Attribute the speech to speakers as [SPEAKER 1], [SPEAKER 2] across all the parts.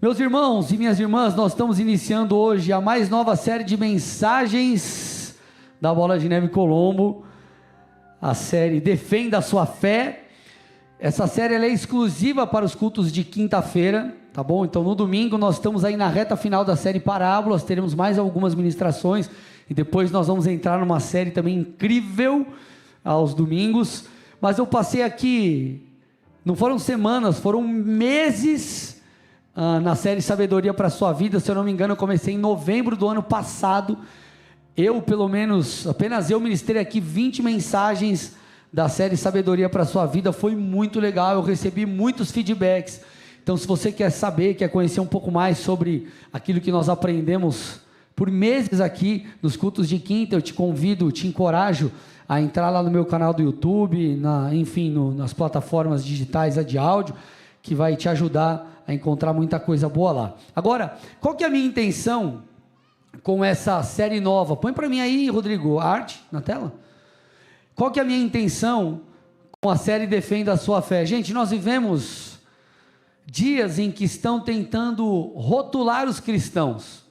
[SPEAKER 1] Meus irmãos e minhas irmãs, nós estamos iniciando hoje a mais nova série de mensagens da Bola de Neve Colombo, a série Defenda a Sua Fé. Essa série ela é exclusiva para os cultos de quinta-feira, tá bom? Então no domingo nós estamos aí na reta final da série Parábolas, teremos mais algumas ministrações e depois nós vamos entrar numa série também incrível aos domingos. Mas eu passei aqui, não foram semanas, foram meses na série Sabedoria para a Sua Vida. Se eu não me engano, eu comecei em novembro do ano passado. Apenas eu ministrei aqui 20 mensagens da série Sabedoria para a Sua Vida. Foi muito legal, eu recebi muitos feedbacks. Então, se você quer saber, quer conhecer um pouco mais sobre aquilo que nós aprendemos por meses aqui nos cultos de quinta, eu te convido, te encorajo a entrar lá no meu canal do YouTube, nas plataformas digitais de áudio, que vai te ajudar a encontrar muita coisa boa lá. Agora, qual que é a minha intenção com essa série nova? Põe para mim aí, Rodrigo, a arte na tela. Qual que é a minha intenção com a série Defenda a Sua Fé? Gente, nós vivemos dias em que estão tentando rotular os cristãos.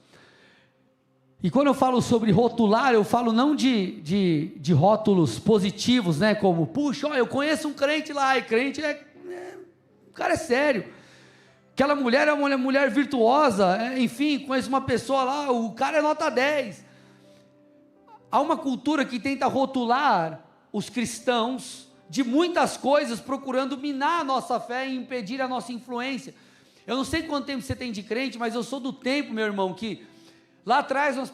[SPEAKER 1] E quando eu falo sobre rotular, eu falo não de rótulos positivos, né? Como, puxa, eu conheço um crente lá, e crente o cara é sério. Aquela mulher é uma mulher virtuosa, conheço uma pessoa lá, o cara é nota 10. Há uma cultura que tenta rotular os cristãos de muitas coisas, procurando minar a nossa fé e impedir a nossa influência. Eu não sei quanto tempo você tem de crente, mas eu sou do tempo, meu irmão, que lá atrás nós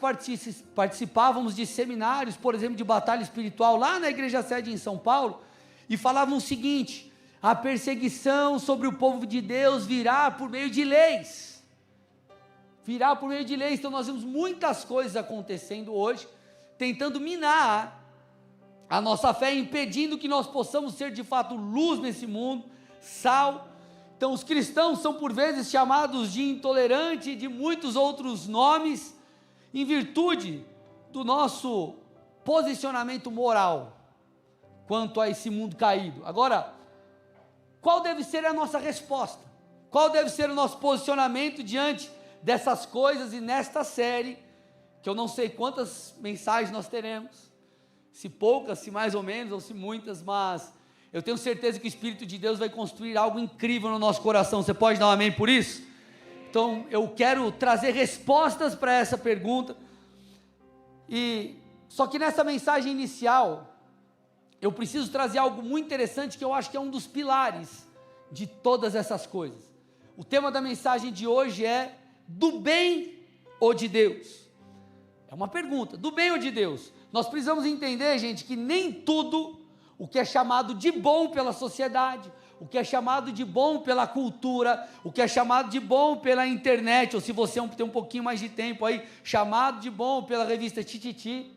[SPEAKER 1] participávamos de seminários, por exemplo, de batalha espiritual, lá na igreja sede em São Paulo, e falavam o seguinte: a perseguição sobre o povo de Deus virá por meio de leis. Virá por meio de leis. Então nós vemos muitas coisas acontecendo hoje, tentando minar a nossa fé, impedindo que nós possamos ser de fato luz nesse mundo, sal. Então os cristãos são por vezes chamados de intolerante e de muitos outros nomes, em virtude do nosso posicionamento moral quanto a esse mundo caído. Agora, qual deve ser a nossa resposta? Qual deve ser o nosso posicionamento diante dessas coisas? E nesta série, que eu não sei quantas mensagens nós teremos, se poucas, se mais ou menos, ou se muitas, mas eu tenho certeza que o Espírito de Deus vai construir algo incrível no nosso coração. Você pode dar um amém por isso? Então eu quero trazer respostas para essa pergunta. Só que nessa mensagem inicial, eu preciso trazer algo muito interessante, que eu acho que é um dos pilares de todas essas coisas. O tema da mensagem de hoje é: do bem ou de Deus? É uma pergunta, do bem ou de Deus? Nós precisamos entender, gente, que nem tudo o que é chamado de bom pela sociedade, o que é chamado de bom pela cultura, o que é chamado de bom pela internet, ou se você tem um pouquinho mais de tempo aí, chamado de bom pela revista Tititi,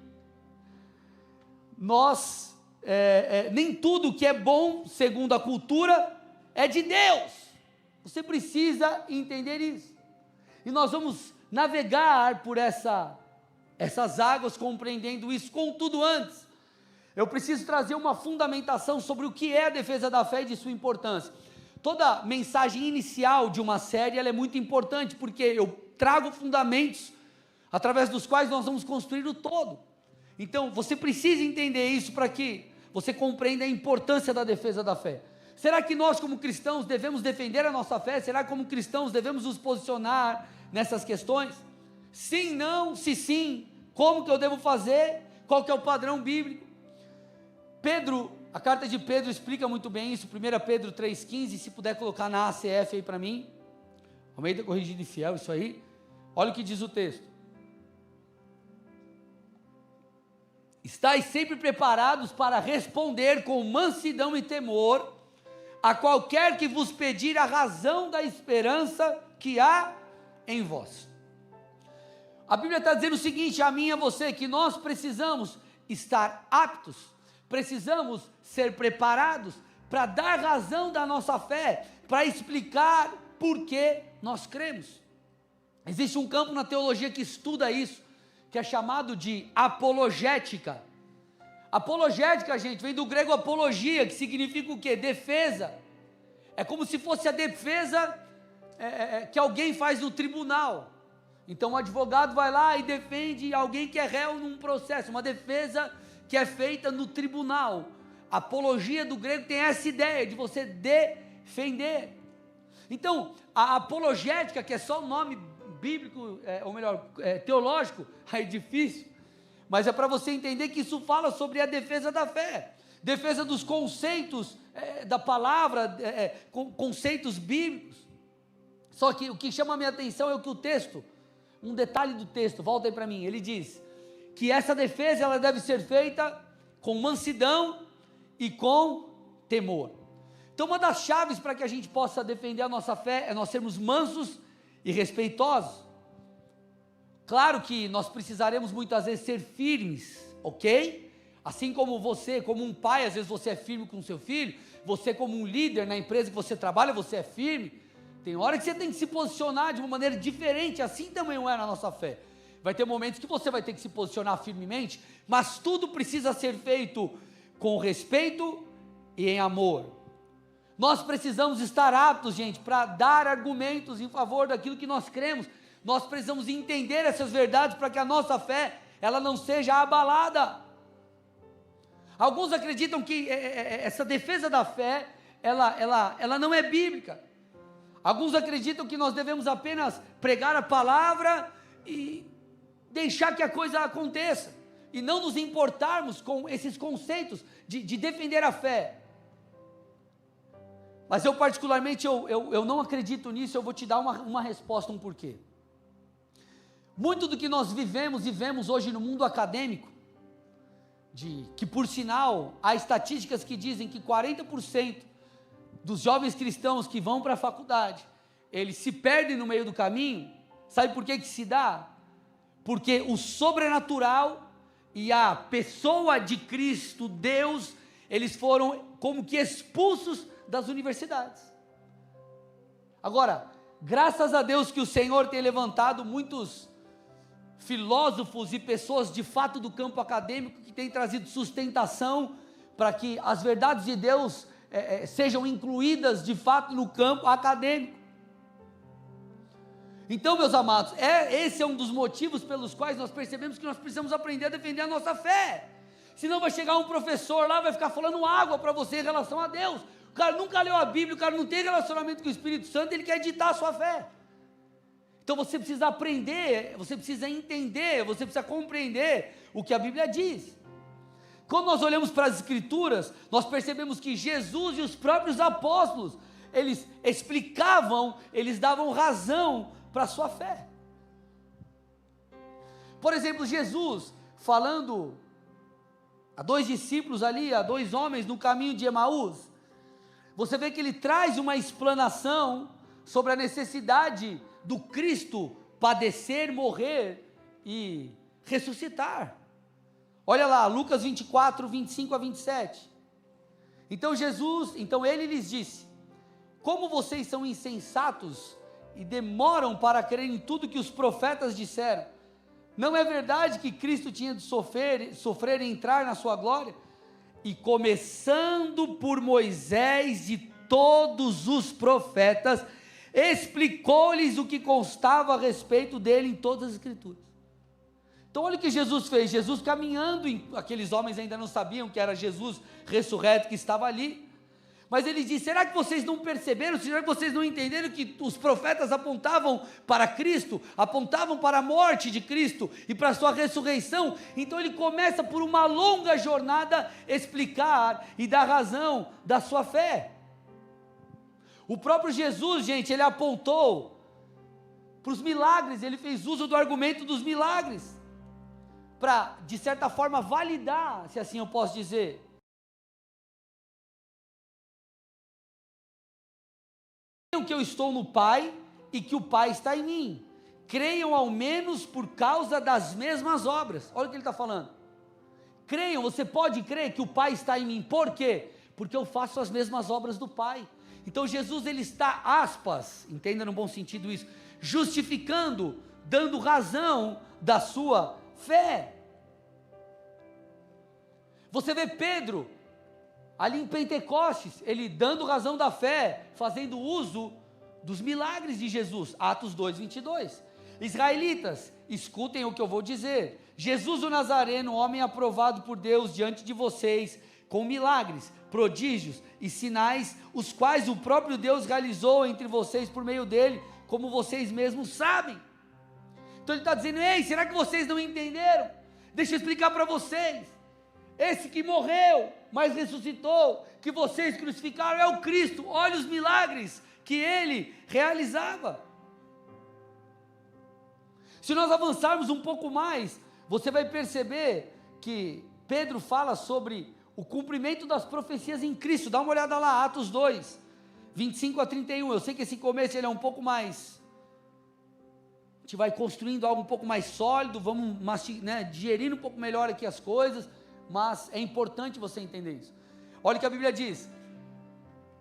[SPEAKER 1] nem tudo que é bom segundo a cultura é de Deus. Você precisa entender isso. E nós vamos navegar por essas águas compreendendo isso. Contudo, antes, eu preciso trazer uma fundamentação sobre o que é a defesa da fé e de sua importância. Toda mensagem inicial de uma série ela é muito importante, porque eu trago fundamentos através dos quais nós vamos construir o todo. Então, você precisa entender isso para que você compreenda a importância da defesa da fé. Será que nós, como cristãos, devemos defender a nossa fé? Será que, como cristãos, devemos nos posicionar nessas questões? Sim, não, se sim, como que eu devo fazer? Qual que é o padrão bíblico? A carta de Pedro explica muito bem isso, 1 Pedro 3,15, se puder colocar na ACF aí para mim, Almeida Corrigido e Fiel, isso aí. Olha o que diz o texto: estais sempre preparados para responder com mansidão e temor a qualquer que vos pedir a razão da esperança que há em vós. A Bíblia está dizendo o seguinte a mim e a você, que nós precisamos estar aptos, precisamos ser preparados para dar razão da nossa fé, para explicar por que nós cremos. Existe um campo na teologia que estuda isso, que é chamado de apologética. Apologética, gente, vem do grego apologia, que significa o quê? Defesa. É como se fosse a defesa que alguém faz no tribunal. Então o advogado vai lá e defende alguém que é réu num processo, uma defesa que é feita no tribunal. A apologia do grego tem essa ideia de você defender. Então, a apologética, que é só o nome bíblico, ou melhor, teológico, aí é difícil, mas é para você entender que isso fala sobre a defesa da fé, defesa dos conceitos da palavra, conceitos bíblicos. Só que o que chama a minha atenção é o que o texto, um detalhe do texto, volta aí para mim, ele diz que essa defesa ela deve ser feita com mansidão e com temor. Então uma das chaves para que a gente possa defender a nossa fé é nós sermos mansos e respeitosos. Claro que nós precisaremos muitas vezes ser firmes, ok? Assim como você, como um pai, às vezes você é firme com o seu filho, você como um líder na empresa que você trabalha, você é firme. Tem hora que você tem que se posicionar de uma maneira diferente, assim também não é na nossa fé. Vai ter momentos que você vai ter que se posicionar firmemente, mas tudo precisa ser feito com respeito e em amor. Nós precisamos estar aptos, gente, para dar argumentos em favor daquilo que nós cremos. Nós precisamos entender essas verdades para que a nossa fé, ela não seja abalada. Alguns acreditam que essa defesa da fé, ela não é bíblica. Alguns acreditam que nós devemos apenas pregar a palavra e deixar que a coisa aconteça, e não nos importarmos com esses conceitos de defender a fé. Mas eu particularmente, eu não acredito nisso. Eu vou te dar uma resposta, um porquê. Muito do que nós vivemos e vemos hoje no mundo acadêmico, que por sinal, há estatísticas que dizem que 40% dos jovens cristãos que vão para a faculdade, eles se perdem no meio do caminho. Sabe por que se dá? Porque o sobrenatural e a pessoa de Cristo, Deus, eles foram como que expulsos das universidades. Agora, graças a Deus que o Senhor tem levantado muitos filósofos e pessoas de fato do campo acadêmico que têm trazido sustentação para que as verdades de Deus sejam incluídas de fato no campo acadêmico. Então, meus amados, esse é um dos motivos pelos quais nós percebemos que nós precisamos aprender a defender a nossa fé. Senão vai chegar um professor lá, vai ficar falando água para você em relação a Deus. O cara nunca leu a Bíblia, o cara não tem relacionamento com o Espírito Santo, ele quer ditar a sua fé. Então você precisa aprender, você precisa entender, você precisa compreender o que a Bíblia diz. Quando nós olhamos para as Escrituras, nós percebemos que Jesus e os próprios apóstolos, eles explicavam, eles davam razão para a sua fé. Por exemplo, Jesus falando a 2 discípulos ali, a 2 homens no caminho de Emaús, você vê que ele traz uma explanação sobre a necessidade do Cristo padecer, morrer e ressuscitar. Olha lá, Lucas 24, 25 a 27. Então ele lhes disse: como vocês são insensatos e demoram para crer em tudo que os profetas disseram. Não é verdade que Cristo tinha de sofrer e entrar na sua glória? E começando por Moisés e todos os profetas, explicou-lhes o que constava a respeito dele em todas as Escrituras. Então olha o que Jesus fez. Jesus caminhando, aqueles homens ainda não sabiam que era Jesus ressurreto que estava ali, mas ele diz: será que vocês não perceberam, será que vocês não entenderam que os profetas apontavam para Cristo, apontavam para a morte de Cristo e para a sua ressurreição? Então ele começa por uma longa jornada explicar e dar razão da sua fé. O próprio Jesus, gente, ele apontou para os milagres, ele fez uso do argumento dos milagres, para, de certa forma, validar, se assim eu posso dizer, creiam que eu estou no Pai e que o Pai está em mim, creiam ao menos por causa das mesmas obras. Olha o que ele está falando. Creiam, você pode crer que o Pai está em mim. Por quê? Porque eu faço as mesmas obras do Pai. Então Jesus, ele está, aspas, entenda no bom sentido isso, justificando, dando razão da sua fé. Você vê Pedro ali em Pentecostes, ele dando razão da fé, fazendo uso dos milagres de Jesus, Atos 2:22. Israelitas, escutem o que eu vou dizer. Jesus o Nazareno, homem aprovado por Deus diante de vocês, com milagres, prodígios e sinais, os quais o próprio Deus realizou entre vocês por meio dele, como vocês mesmos sabem. Então ele está dizendo: ei, será que vocês não entenderam? Deixa eu explicar para vocês. Esse que morreu, mas ressuscitou, que vocês crucificaram, é o Cristo. Olha os milagres que ele realizava. Se nós avançarmos um pouco mais, você vai perceber que Pedro fala sobre o cumprimento das profecias em Cristo. Dá uma olhada lá, Atos 2, 25-31. Eu sei que esse começo ele é um pouco mais... A gente vai construindo algo um pouco mais sólido, vamos digerindo um pouco melhor aqui as coisas, mas é importante você entender isso. Olha o que a Bíblia diz.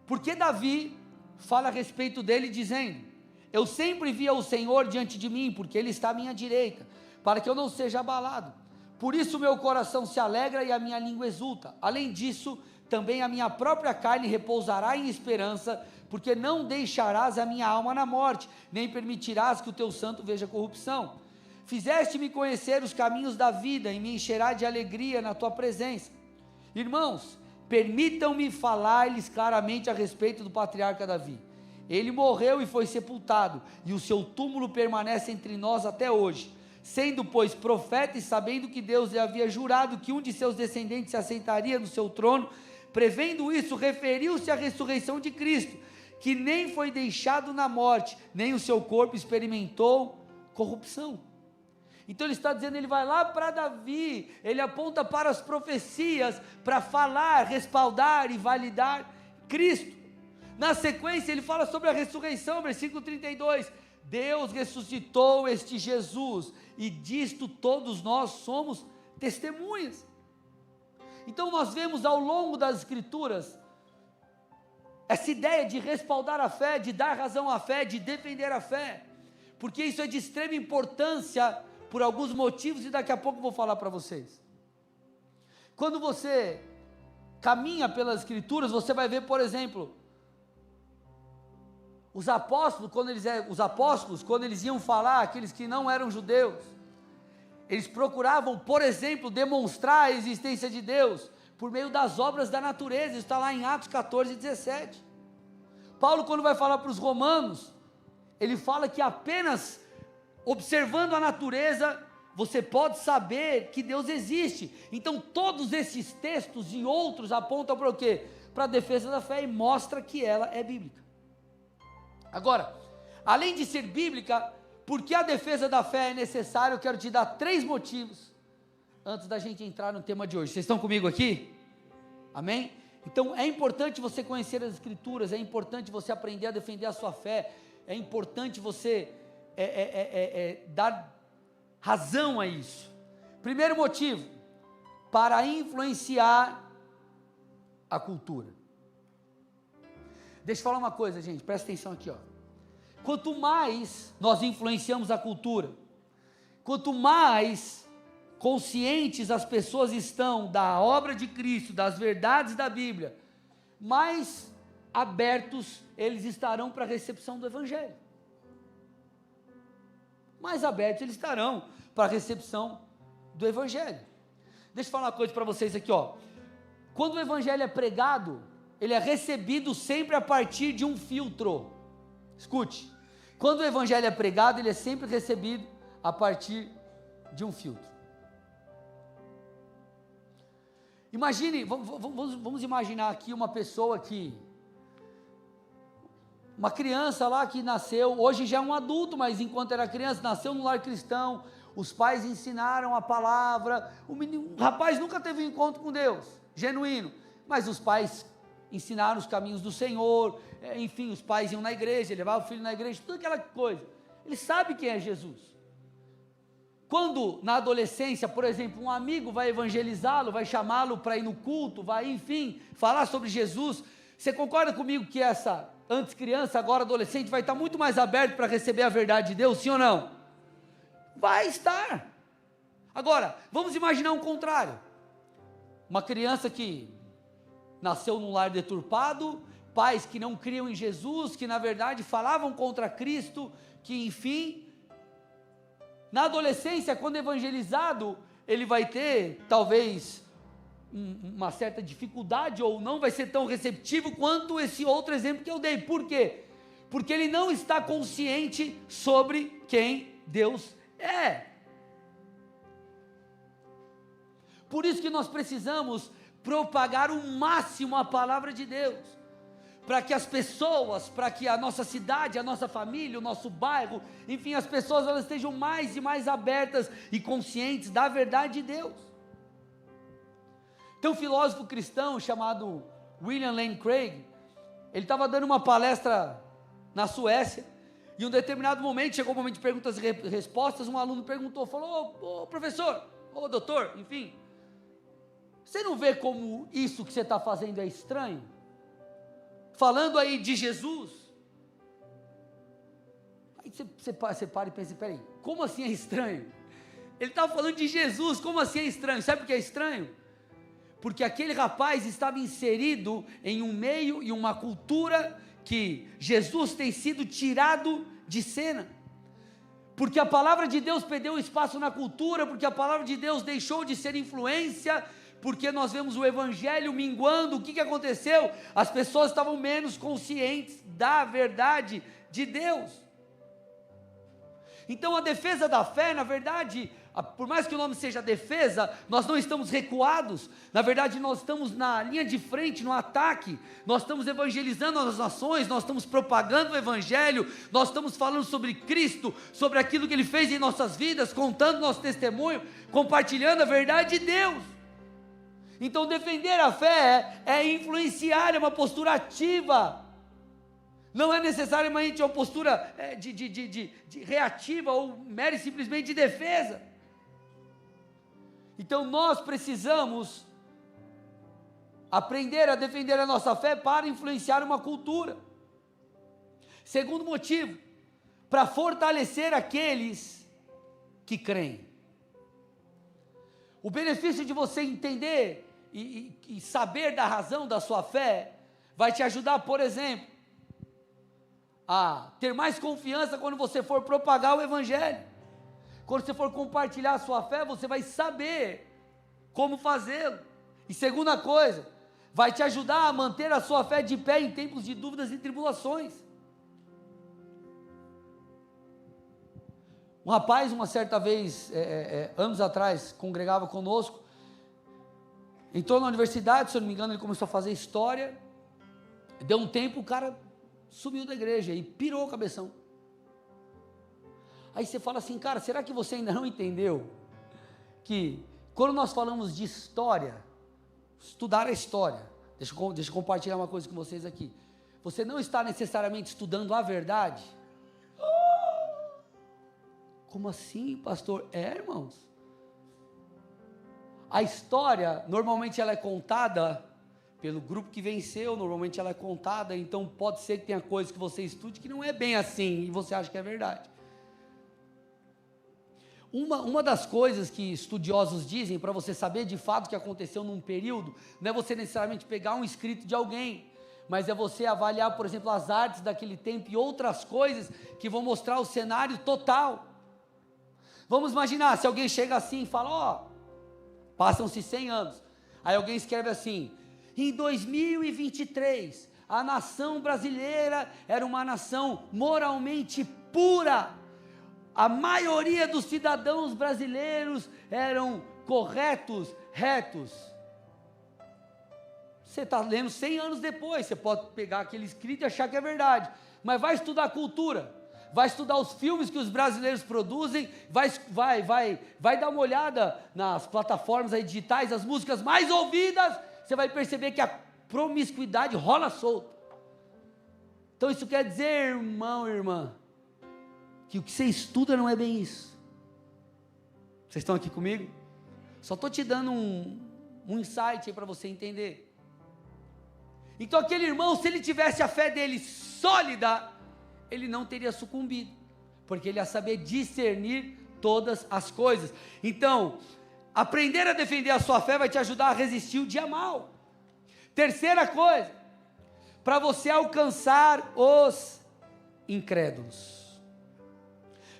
[SPEAKER 1] Porque Davi fala a respeito dele dizendo: eu sempre via o Senhor diante de mim, porque ele está à minha direita, para que eu não seja abalado. Por isso meu coração se alegra e a minha língua exulta. Além disso, também a minha própria carne repousará em esperança, porque não deixarás a minha alma na morte, nem permitirás que o teu santo veja corrupção. Fizeste-me conhecer os caminhos da vida, e me encherá de alegria na tua presença. Irmãos, permitam-me falar-lhes claramente a respeito do patriarca Davi. Ele morreu e foi sepultado, e o seu túmulo permanece entre nós até hoje. Sendo, pois, profeta e sabendo que Deus lhe havia jurado que um de seus descendentes se assentaria no seu trono, prevendo isso, referiu-se à ressurreição de Cristo, que nem foi deixado na morte, nem o seu corpo experimentou corrupção. Então ele está dizendo, ele vai lá para Davi, ele aponta para as profecias, para falar, respaldar e validar Cristo. Na sequência ele fala sobre a ressurreição, versículo 32, Deus ressuscitou este Jesus, e disto todos nós somos testemunhas. Então nós vemos ao longo das escrituras, essa ideia de respaldar a fé, de dar razão à fé, de defender a fé, porque isso é de extrema importância, por alguns motivos, e daqui a pouco eu vou falar para vocês. Quando você caminha pelas escrituras, você vai ver, por exemplo, os apóstolos, quando eles iam falar, aqueles que não eram judeus, eles procuravam, por exemplo, demonstrar a existência de Deus, por meio das obras da natureza. Isso está lá em Atos 14, 17, Paulo, quando vai falar para os romanos, ele fala que apenas observando a natureza, você pode saber que Deus existe. Então todos esses textos e outros apontam para o quê? Para a defesa da fé, e mostra que ela é bíblica. Agora, além de ser bíblica, por que a defesa da fé é necessária? Eu quero te dar 3 motivos, antes da gente entrar no tema de hoje. Vocês estão comigo aqui? Amém? Então é importante você conhecer as escrituras, é importante você aprender a defender a sua fé, é importante você dar razão a isso. Primeiro motivo, para influenciar a cultura. Deixa eu falar uma coisa, gente, presta atenção aqui, ó. Quanto mais nós influenciamos a cultura, quanto mais conscientes as pessoas estão da obra de Cristo, das verdades da Bíblia, mais abertos eles estarão para a recepção do Evangelho. Mais abertos eles estarão para a recepção do Evangelho. Deixa eu falar uma coisa para vocês aqui, ó. Quando o Evangelho é pregado, ele é recebido sempre a partir de um filtro. Escute, quando o Evangelho é pregado, ele é sempre recebido a partir de um filtro. Imagine, vamos imaginar aqui uma pessoa que, uma criança lá que nasceu, hoje já é um adulto, mas enquanto era criança, nasceu no lar cristão, os pais ensinaram a palavra, o rapaz nunca teve um encontro com Deus, genuíno, mas os pais ensinaram os caminhos do Senhor, enfim, os pais iam na igreja, levavam o filho na igreja, tudo aquela coisa, ele sabe quem é Jesus. Quando na adolescência, por exemplo, um amigo vai evangelizá-lo, vai chamá-lo para ir no culto, vai, enfim, falar sobre Jesus, você concorda comigo que essa, antes criança, agora adolescente, vai estar muito mais aberto para receber a verdade de Deus, sim ou não? Vai estar. Agora, vamos imaginar um contrário, uma criança que nasceu num lar deturpado, pais que não criam em Jesus, que na verdade falavam contra Cristo, que enfim, na adolescência, quando evangelizado, ele vai ter talvez uma certa dificuldade, ou não vai ser tão receptivo quanto esse outro exemplo que eu dei. Por quê? Porque ele não está consciente sobre quem Deus é. Por isso que nós precisamos propagar o máximo a palavra de Deus, para que as pessoas, para que a nossa cidade, a nossa família, o nosso bairro, enfim, as pessoas elas estejam mais e mais abertas e conscientes da verdade de Deus. Tem um filósofo cristão chamado William Lane Craig, ele estava dando uma palestra na Suécia, e em um determinado momento, chegou o momento de perguntas e respostas, um aluno perguntou, falou, ô professor, ô doutor, enfim, você não vê como isso que você está fazendo é estranho? Falando aí de Jesus. Aí você para e pensa, peraí, como assim é estranho? Ele estava falando de Jesus, como assim é estranho? Sabe por que é estranho? Porque aquele rapaz estava inserido em um meio e uma cultura que Jesus tem sido tirado de cena. Porque a palavra de Deus perdeu espaço na cultura, porque a palavra de Deus deixou de ser influência, porque nós vemos o evangelho minguando. O que aconteceu? As pessoas estavam menos conscientes da verdade de Deus. Então a defesa da fé, na verdade, por mais que o nome seja defesa, nós não estamos recuados, na verdade nós estamos na linha de frente, no ataque, nós estamos evangelizando as nações, nós estamos propagando o evangelho, nós estamos falando sobre Cristo, sobre aquilo que Ele fez em nossas vidas, contando nosso testemunho, compartilhando a verdade de Deus. Então defender a fé é influenciar, é uma postura ativa, não é necessariamente uma postura de reativa ou mera e simplesmente de defesa. Então nós precisamos aprender a defender a nossa fé para influenciar uma cultura. Segundo motivo, para fortalecer aqueles que creem. O benefício de você entender e saber da razão da sua fé vai te ajudar, por exemplo, a ter mais confiança quando você for propagar o evangelho. Quando você for compartilhar a sua fé, você vai saber como fazê-lo. E segunda coisa, vai te ajudar a manter a sua fé de pé em tempos de dúvidas e tribulações. Um rapaz, uma certa vez, anos atrás, congregava conosco, entrou na universidade, se eu não me engano, ele começou a fazer história, deu um tempo, o cara sumiu da igreja e pirou o cabeção. Aí você fala assim, cara, será que você ainda não entendeu que quando nós falamos de história, estudar a história, deixa eu compartilhar uma coisa com vocês aqui, você não está necessariamente estudando a verdade? Como assim, pastor? Irmãos, a história, normalmente ela é contada pelo grupo que venceu, normalmente ela é contada, então pode ser que tenha coisas que você estude que não é bem assim, e você acha que é verdade. Uma das coisas que estudiosos dizem, para você saber de fato o que aconteceu num período, não é você necessariamente pegar um escrito de alguém, mas é você avaliar, por exemplo, as artes daquele tempo e outras coisas que vão mostrar o cenário total. Vamos imaginar, se alguém chega assim e fala, passam-se 100 anos, aí alguém escreve assim, em 2023, a nação brasileira era uma nação moralmente pura, a maioria dos cidadãos brasileiros eram corretos, retos. Você está lendo 100 anos depois, você pode pegar aquele escrito e achar que é verdade, mas vai estudar a cultura, vai estudar os filmes que os brasileiros produzem, vai dar uma olhada nas plataformas aí digitais, as músicas mais ouvidas, você vai perceber que a promiscuidade rola solta. Então isso quer dizer, irmão e irmã, que o que você estuda não é bem isso. Vocês estão aqui comigo? Só estou te dando um insight aí para você entender. Então aquele irmão, se ele tivesse a fé dele sólida, ele não teria sucumbido, porque ele ia saber discernir todas as coisas. Então, aprender a defender a sua fé vai te ajudar a resistir o dia mau. Terceira coisa, para você alcançar os incrédulos.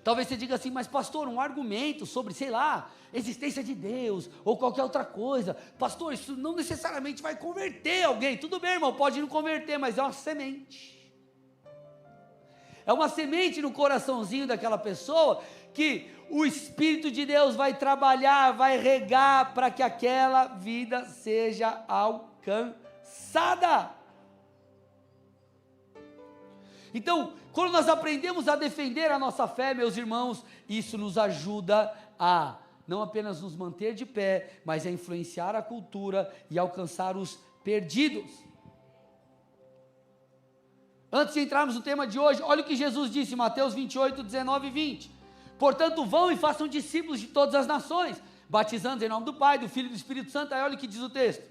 [SPEAKER 1] Talvez você diga assim, mas pastor, um argumento sobre, sei lá, existência de Deus, ou qualquer outra coisa, pastor, isso não necessariamente vai converter alguém. Tudo bem, irmão, pode não converter, mas é uma semente. É uma semente no coraçãozinho daquela pessoa, que o Espírito de Deus vai trabalhar, vai regar, para que aquela vida seja alcançada. Então, quando nós aprendemos a defender a nossa fé, meus irmãos, isso nos ajuda a não apenas nos manter de pé, mas a influenciar a cultura e alcançar os perdidos. Antes de entrarmos no tema de hoje, olha o que Jesus disse em Mateus 28, 19 e 20. Portanto, vão e façam discípulos de todas as nações, batizando em nome do Pai, do Filho e do Espírito Santo. Aí olha o que diz o texto: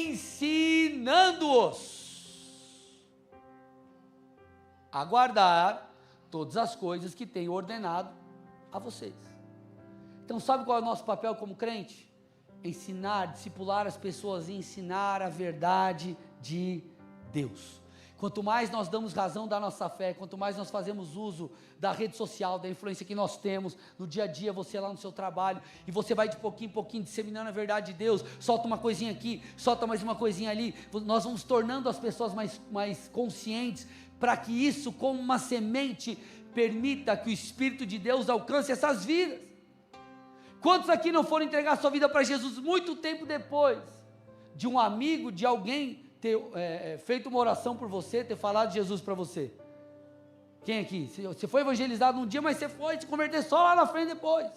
[SPEAKER 1] ensinando-os a guardar todas as coisas que tenho ordenado a vocês. Então, sabe qual é o nosso papel como crente? Ensinar, discipular as pessoas e ensinar a verdade de Deus. Quanto mais nós damos razão da nossa fé, quanto mais nós fazemos uso da rede social, da influência que nós temos no dia a dia, você lá no seu trabalho, e você vai de pouquinho em pouquinho disseminando a verdade de Deus, solta uma coisinha aqui, solta mais uma coisinha ali, nós vamos tornando as pessoas mais conscientes, para que isso, como uma semente, permita que o Espírito de Deus alcance essas vidas. Quantos aqui não foram entregar sua vida para Jesus muito tempo depois de um amigo, de alguém ter feito uma oração por você, ter falado de Jesus para você? Quem aqui? Você foi evangelizado um dia, mas você foi se converter só lá na frente depois.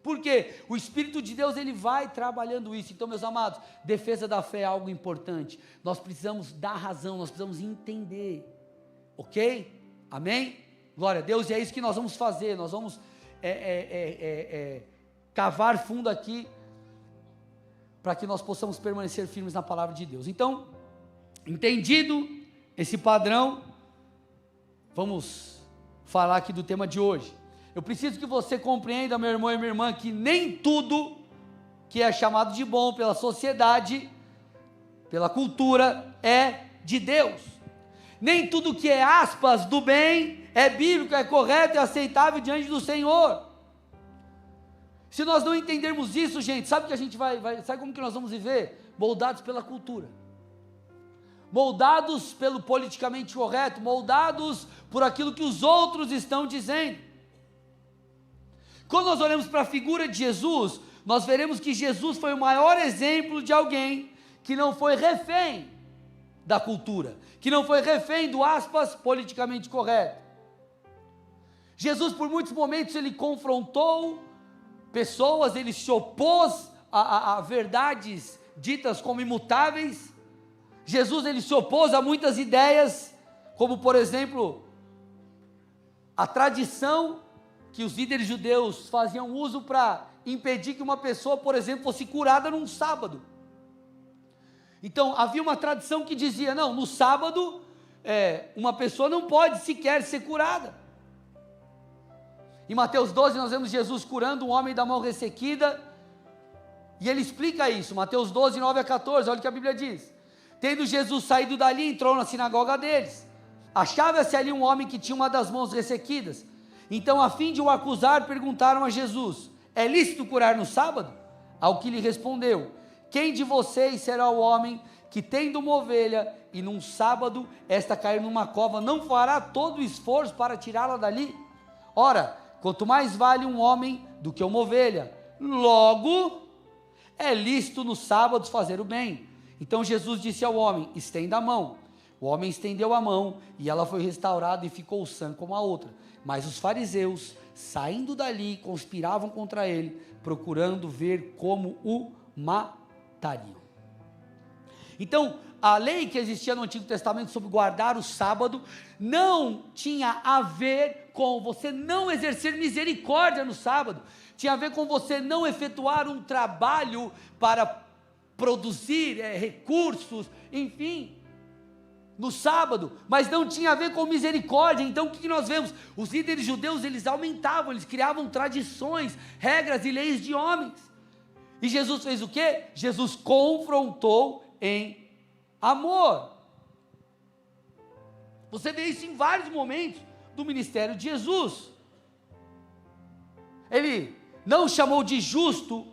[SPEAKER 1] Por quê? O Espírito de Deus, ele vai trabalhando isso. Então, meus amados, defesa da fé é algo importante. Nós precisamos dar razão, nós precisamos entender. Ok? Amém? Glória a Deus, e é isso que nós vamos fazer. Nós vamos cavar fundo aqui, para que nós possamos permanecer firmes na palavra de Deus. Então, entendido esse padrão, vamos falar aqui do tema de hoje. Eu preciso que você compreenda, meu irmão e minha irmã, que nem tudo que é chamado de bom pela sociedade, pela cultura, é de Deus. Nem tudo que é aspas do bem é bíblico, é correto, é aceitável diante do Senhor. Se nós não entendermos isso, gente, sabe que a gente sabe como que nós vamos viver? Moldados pela cultura, moldados pelo politicamente correto, moldados por aquilo que os outros estão dizendo. Quando nós olhamos para a figura de Jesus, nós veremos que Jesus foi o maior exemplo de alguém que não foi refém da cultura, que não foi refém do aspas politicamente correto. Jesus, por muitos momentos, ele confrontou pessoas, ele se opôs a verdades ditas como imutáveis. Jesus, ele se opôs a muitas ideias, como por exemplo, a tradição que os líderes judeus faziam uso para impedir que uma pessoa, por exemplo, fosse curada num sábado. Então, havia uma tradição que dizia, não, no sábado, uma pessoa não pode sequer ser curada. Em Mateus 12, nós vemos Jesus curando um homem da mão ressequida, e ele explica isso, Mateus 12, 9 a 14, olha o que a Bíblia diz. Tendo Jesus saído dali, entrou na sinagoga deles. Achava-se ali um homem que tinha uma das mãos ressequidas. Então, a fim de o acusar, perguntaram a Jesus, é lícito curar no sábado? Ao que lhe respondeu, quem de vocês será o homem que, tendo uma ovelha, e num sábado esta cair numa cova, não fará todo o esforço para tirá-la dali? Ora, quanto mais vale um homem do que uma ovelha, logo é lícito nos sábados fazer o bem. Então Jesus disse ao homem, estenda a mão. O homem estendeu a mão, e ela foi restaurada e ficou sã como a outra. Mas os fariseus, saindo dali, conspiravam contra ele, procurando ver como o matariam. Então, a lei que existia no Antigo Testamento sobre guardar o sábado, não tinha a ver com você não exercer misericórdia no sábado, tinha a ver com você não efetuar um trabalho para produzir recursos, enfim, no sábado, mas não tinha a ver com misericórdia. Então o que nós vemos? Os líderes judeus, eles aumentavam, eles criavam tradições, regras e leis de homens, e Jesus fez o quê? Jesus confrontou em amor. Você vê isso em vários momentos do ministério de Jesus. Ele não chamou de justo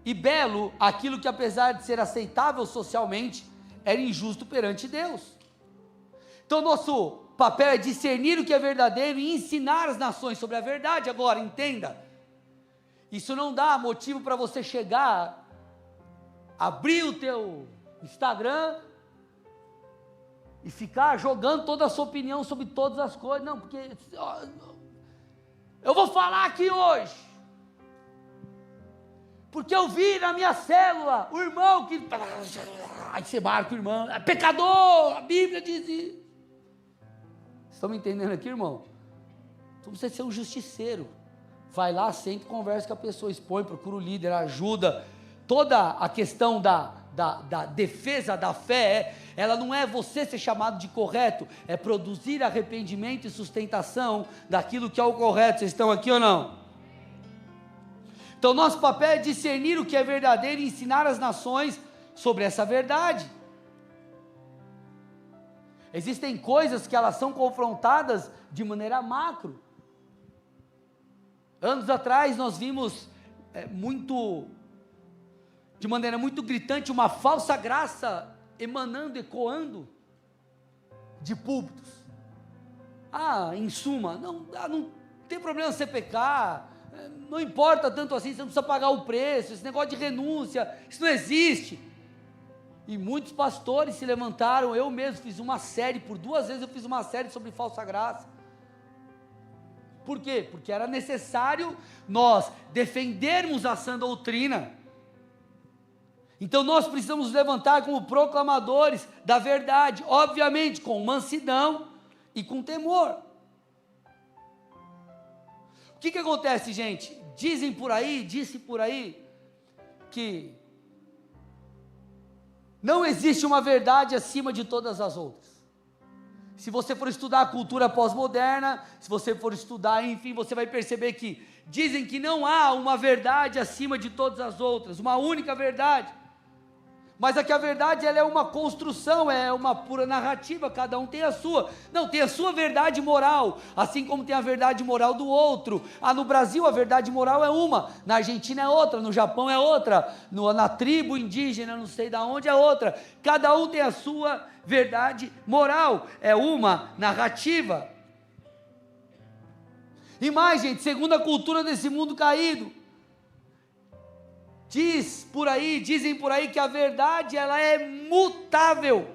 [SPEAKER 1] e belo aquilo que, apesar de ser aceitável socialmente, era injusto perante Deus. Então nosso papel é discernir o que é verdadeiro e ensinar as nações sobre a verdade. Agora, entenda, isso não dá motivo para você chegar, abrir o teu Instagram e ficar jogando toda a sua opinião sobre todas as coisas. Não, porque eu vou falar aqui hoje, porque eu vi na minha célula o irmão que... Aí você marca o irmão, é pecador, a Bíblia diz isso. Estão me entendendo aqui, irmão? Então você ser um justiceiro, vai lá, senta e conversa com a pessoa, expõe, procura o líder, ajuda. Toda a questão da defesa da fé, ela não é você ser chamado de correto, é produzir arrependimento e sustentação daquilo que é o correto. Vocês estão aqui ou não? Então nosso papel é discernir o que é verdadeiro e ensinar as nações sobre essa verdade. Existem coisas que elas são confrontadas de maneira macro. Anos atrás nós vimos de maneira muito gritante, uma falsa graça emanando, ecoando de púlpitos. Em suma, não tem problema você pecar, não importa tanto assim, você não precisa pagar o preço, esse negócio de renúncia, isso não existe. E muitos pastores se levantaram, eu mesmo fiz uma série, por 2 vezes eu fiz uma série sobre falsa graça. Por quê? Porque era necessário nós defendermos a sã doutrina. Então nós precisamos nos levantar como proclamadores da verdade, obviamente com mansidão e com temor. O que acontece, gente? Disse por aí, que não existe uma verdade acima de todas as outras. Se você for estudar a cultura pós-moderna, se você for estudar, enfim, você vai perceber que dizem que não há uma verdade acima de todas as outras, uma única verdade. Mas é que a verdade, ela é uma construção, é uma pura narrativa, cada um tem a sua. Não, tem a sua verdade moral, assim como tem a verdade moral do outro. No Brasil a verdade moral é uma, na Argentina é outra, no Japão é outra, na tribo indígena, não sei de onde, é outra. Cada um tem a sua verdade moral, é uma narrativa. E mais, gente, segundo a cultura desse mundo caído, dizem por aí que a verdade, ela é mutável,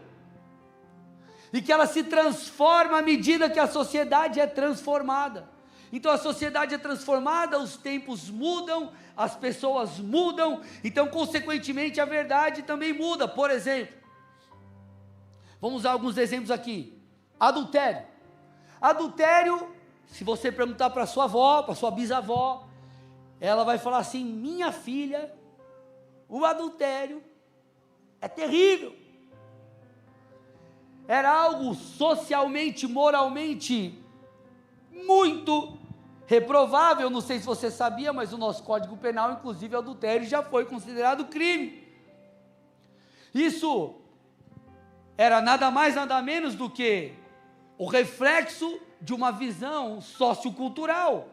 [SPEAKER 1] e que ela se transforma à medida que a sociedade é transformada. Então a sociedade é transformada, os tempos mudam, as pessoas mudam, então consequentemente a verdade também muda. Por exemplo, vamos usar alguns exemplos aqui. Adultério, se você perguntar para sua avó, para sua bisavó, ela vai falar assim: minha filha, o adultério é terrível. Era algo socialmente, moralmente muito reprovável. Não sei se você sabia, mas o nosso Código Penal, inclusive, o adultério já foi considerado crime. Isso era nada mais, nada menos do que o reflexo de uma visão sociocultural.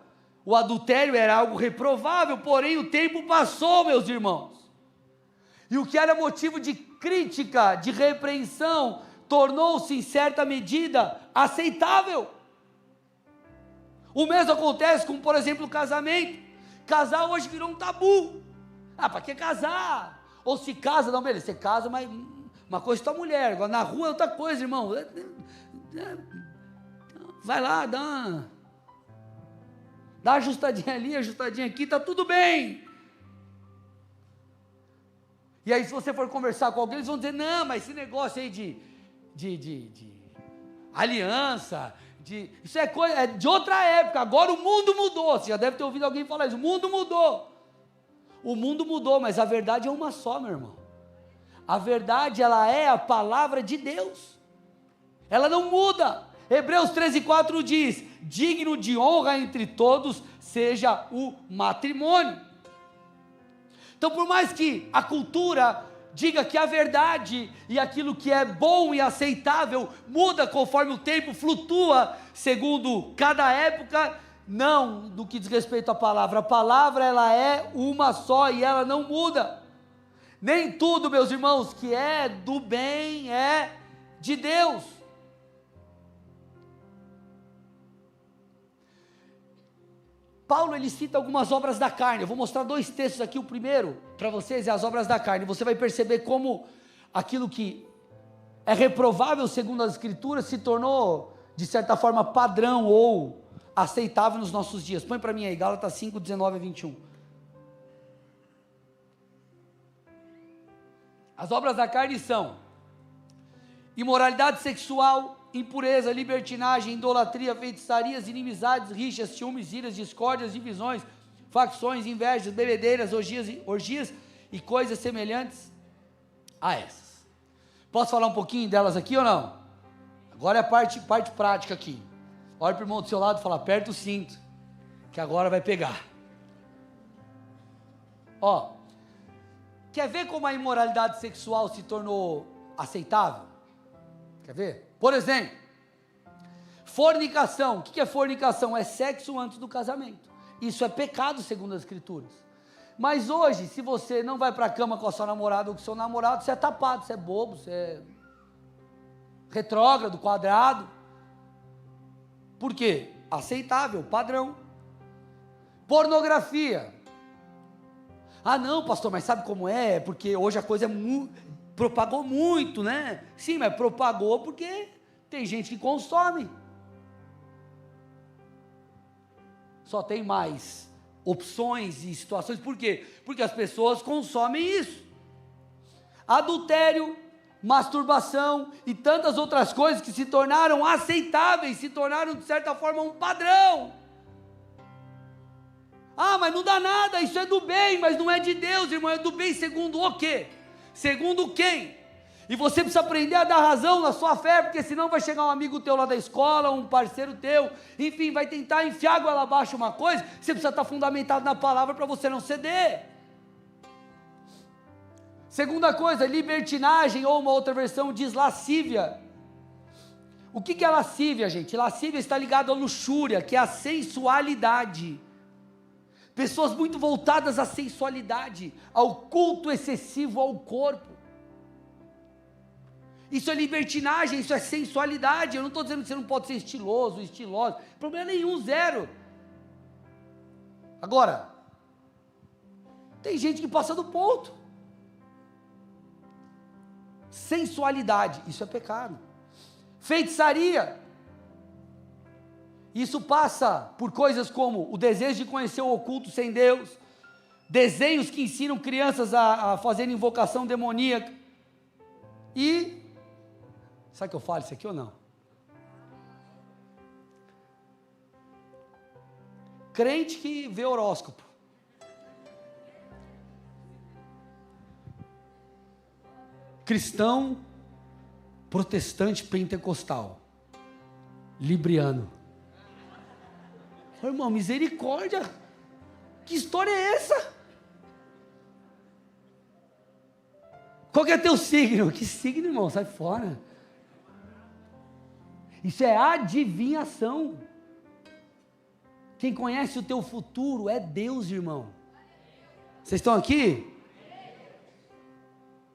[SPEAKER 1] O adultério era algo reprovável, porém o tempo passou, meus irmãos. E o que era motivo de crítica, de repreensão, tornou-se em certa medida aceitável. O mesmo acontece com, por exemplo, o casamento. Casar hoje virou um tabu. Para que casar? Ou se casa, não, beleza, você casa, mas uma coisa é tua mulher, agora na rua é outra coisa, irmão. Vai lá, dá uma ajustadinha ali, ajustadinha aqui, está tudo bem. E aí, se você for conversar com alguém, eles vão dizer: não, mas esse negócio aí de aliança, isso é coisa de outra época, agora o mundo mudou. Você já deve ter ouvido alguém falar isso: o mundo mudou. O mundo mudou, mas a verdade é uma só, meu irmão. A verdade, ela é a palavra de Deus, ela não muda. Hebreus 13:4 diz: digno de honra entre todos seja o matrimônio. Então, por mais que a cultura diga que a verdade e aquilo que é bom e aceitável muda conforme o tempo flutua, segundo cada época. Não, no que diz respeito à palavra. A palavra, ela é uma só e ela não muda. Nem tudo, meus irmãos, que é do bem é de Deus. Paulo, ele cita algumas obras da carne. Eu vou mostrar 2 textos aqui. O primeiro para vocês é as obras da carne. Você vai perceber como aquilo que é reprovável segundo as escrituras se tornou, de certa forma, padrão ou aceitável nos nossos dias. Põe para mim aí, Gálatas 5, 19 a 21. As obras da carne são imoralidade sexual, impureza, libertinagem, idolatria, feitiçarias, inimizades, rixas, ciúmes, iras, discórdias, divisões, facções, invejas, bebedeiras, orgias e coisas semelhantes a essas. Posso falar um pouquinho delas aqui ou não? Agora é a parte prática aqui. Olha para o irmão do seu lado e fala, aperta o cinto, que agora vai pegar. Ó, quer ver como a imoralidade sexual se tornou aceitável? Quer ver? Por exemplo, fornicação. O que é fornicação? É sexo antes do casamento. Isso é pecado segundo as escrituras. Mas hoje, se você não vai para a cama com a sua namorada ou com o seu namorado, você é tapado, você é bobo, você é retrógrado, quadrado. Por quê? Aceitável, padrão. Pornografia. Ah não, pastor, mas sabe como é? Porque hoje a coisa propagou muito, né? Sim, mas propagou porque tem gente que consome. Só tem mais opções e situações. Por quê? Porque as pessoas consomem isso. Adultério, masturbação e tantas outras coisas que se tornaram aceitáveis, se tornaram de certa forma um padrão. Ah, mas não dá nada, isso é do bem, mas não é de Deus, irmão, é do bem segundo o quê? Segundo quem? E você precisa aprender a dar razão na sua fé, porque senão vai chegar um amigo teu lá da escola, um parceiro teu, enfim, vai tentar enfiar goela abaixo uma coisa, você precisa estar fundamentado na palavra para você não ceder. Segunda coisa, libertinagem, ou uma outra versão diz lascívia. O que é lascívia, gente? Lascívia está ligado à luxúria, que é a sensualidade. Pessoas muito voltadas à sensualidade, ao culto excessivo ao corpo. Isso é libertinagem, isso é sensualidade. Eu não estou dizendo que você não pode ser estiloso, estilosa, problema nenhum, zero. Agora, tem gente que passa do ponto. Sensualidade, isso é pecado. Feitiçaria, isso passa por coisas como o desejo de conhecer o oculto sem Deus, desenhos que ensinam crianças a fazerem invocação demoníaca, e, sabe que eu falo isso aqui ou não? Crente que vê horóscopo. Cristão, protestante pentecostal, libriano. Irmão, misericórdia, que história é essa? Qual que é teu signo? Que signo, irmão? Sai fora. Isso é adivinhação. Quem conhece o teu futuro é Deus, irmão. Vocês estão aqui?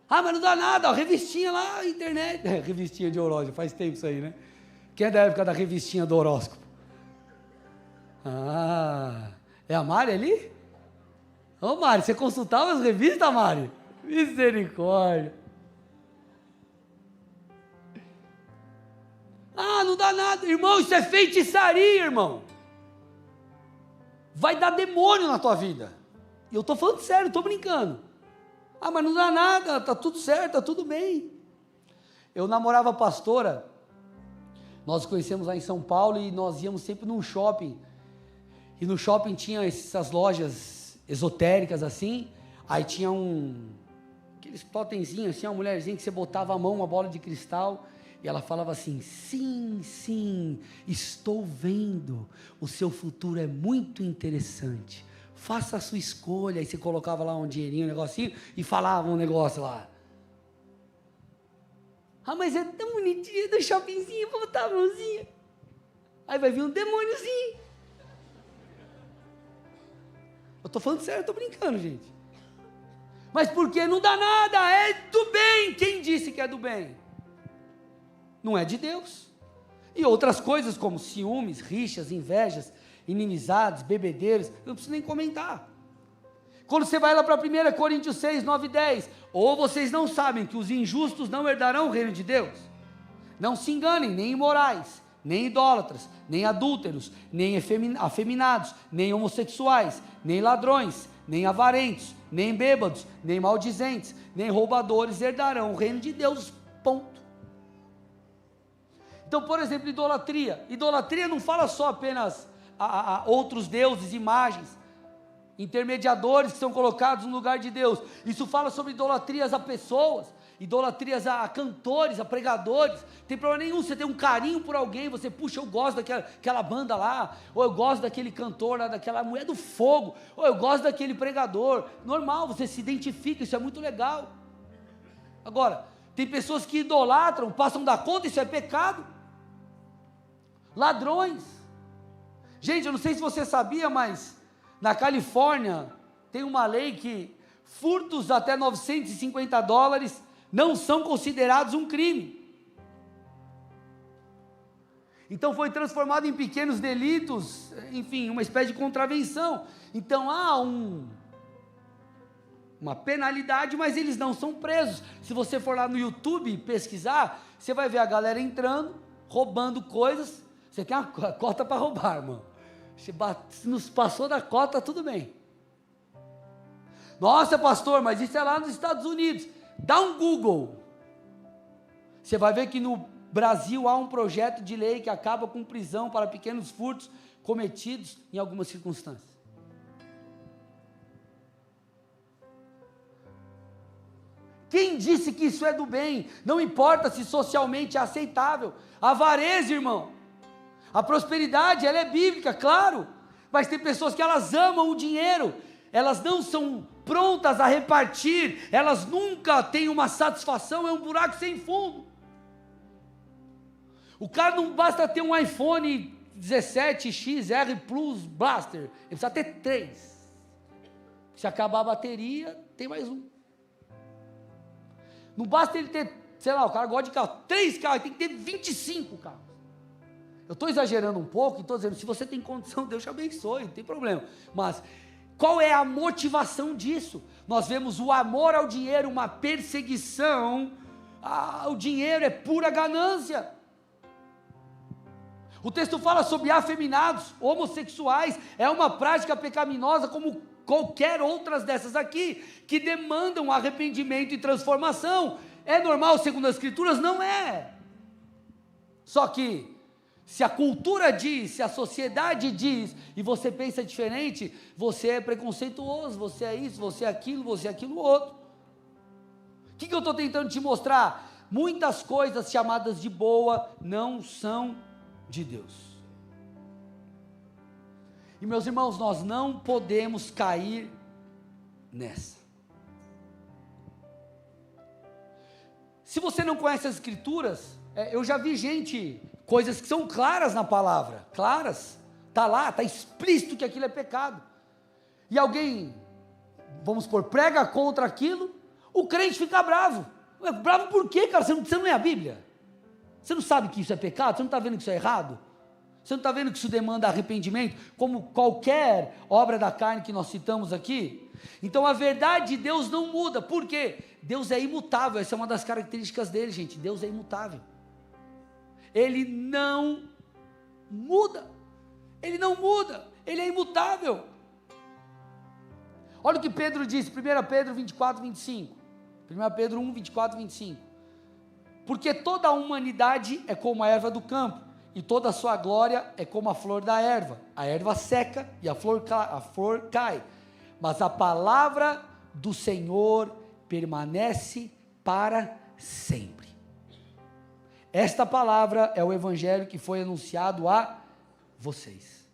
[SPEAKER 1] Ah, mas não dá nada, ó, revistinha lá na internet. Revistinha de horóscopo, faz tempo isso aí, né? Quem é da época da revistinha do horóscopo? Ah, é a Mari ali? Ô Mari, você consultava as revistas, Mari? Misericórdia. Ah, não dá nada, irmão, isso é feitiçaria, irmão. Vai dar demônio na tua vida. E eu estou falando sério, não estou brincando. Ah, mas não dá nada, está tudo certo, está tudo bem. Eu namorava a pastora, nós conhecemos lá em São Paulo e nós íamos sempre num shopping. E no shopping tinha essas lojas esotéricas assim, aí tinha aqueles totemzinhos assim, uma mulherzinha que você botava a mão, uma bola de cristal, e ela falava assim, sim, sim, estou vendo, o seu futuro é muito interessante, faça a sua escolha. Aí você colocava lá um dinheirinho, um negocinho, e falava um negócio lá. Ah, mas é tão bonitinho do shoppingzinho, vou botar a mãozinha. Aí vai vir um demôniozinho. Eu estou falando sério, eu estou brincando, gente. Mas porque não dá nada, é do bem. Quem disse que é do bem? Não é de Deus. E outras coisas como ciúmes, rixas, invejas, inimizades, bebedeiros, eu não preciso nem comentar. Quando você vai lá para 1 Coríntios 6, 9 e 10, ou vocês não sabem que os injustos não herdarão o reino de Deus? Não se enganem, nem imorais, nem idólatras, nem adúlteros, nem afeminados, nem homossexuais, nem ladrões, nem avarentos, nem bêbados, nem maldizentes, nem roubadores herdarão o reino de Deus, ponto. Então, por exemplo, idolatria não fala só apenas a outros deuses, imagens, intermediadores que são colocados no lugar de Deus. Isso fala sobre idolatrias a pessoas, idolatrias a cantores, a pregadores. Não tem problema nenhum, você tem um carinho por alguém, você, puxa, eu gosto daquela banda lá, ou eu gosto daquele cantor lá, daquela mulher do fogo, ou eu gosto daquele pregador. Normal, você se identifica, isso é muito legal. Agora, tem pessoas que idolatram, passam da conta, isso é pecado. Ladrões. Gente, eu não sei se você sabia, mas na Califórnia tem uma lei que furtos até $950 não são considerados um crime. Então foi transformado em pequenos delitos, enfim, uma espécie de contravenção. Então há uma penalidade, mas eles não são presos. Se você for lá no YouTube pesquisar, você vai ver a galera entrando, roubando coisas. Você tem uma cota para roubar, irmão. Se nos passou da cota, tudo bem. Nossa, pastor, mas isso é lá nos Estados Unidos. Dá um Google. Você vai ver que no Brasil há um projeto de lei que acaba com prisão para pequenos furtos cometidos em algumas circunstâncias. Quem disse que isso é do bem? Não importa se socialmente é aceitável. A avareza, irmão. A prosperidade, ela é bíblica, claro, mas tem pessoas que elas amam o dinheiro, elas não são prontas a repartir, elas nunca têm uma satisfação, é um buraco sem fundo. O cara não basta ter um iPhone 17 XR Plus Blaster, ele precisa ter 3. Se acabar a bateria, tem mais um. Não basta ele ter, sei lá, o cara gosta de carro, 3 carros, tem que ter 25 carros. Eu estou exagerando um pouco, estou dizendo, se você tem condição, Deus te abençoe, não tem problema. Mas qual é a motivação disso? Nós vemos o amor ao dinheiro, uma perseguição. O dinheiro é pura ganância. O texto fala sobre afeminados, homossexuais, é uma prática pecaminosa como qualquer outras dessas aqui, que demandam arrependimento e transformação. É normal segundo as Escrituras? Não é. Só que se a cultura diz, se a sociedade diz, e você pensa diferente, você é preconceituoso, você é isso, você é aquilo outro. O que eu estou tentando te mostrar? Muitas coisas chamadas de boa não são de Deus. E meus irmãos, nós não podemos cair nessa. Se você não conhece as Escrituras, eu já vi gente, coisas que são claras na palavra, claras, está lá, está explícito que aquilo é pecado, e alguém, vamos supor, prega contra aquilo, o crente fica bravo. Bravo por quê, cara? Você não lê a Bíblia? Você não sabe que isso é pecado? Você não está vendo que isso é errado? Você não está vendo que isso demanda arrependimento, como qualquer obra da carne que nós citamos aqui? Então a verdade de Deus não muda. Por quê? Deus é imutável, essa é uma das características dele, gente. Deus é imutável. Ele não muda, ele não muda, ele é imutável. Olha o que Pedro diz, 1 Pedro 24, 25, 1 Pedro 1, 24, 25, porque toda a humanidade é como a erva do campo, e toda a sua glória é como a flor da erva. A erva seca e a flor cai, mas a palavra do Senhor permanece para sempre. Esta palavra é o evangelho que foi anunciado a vocês.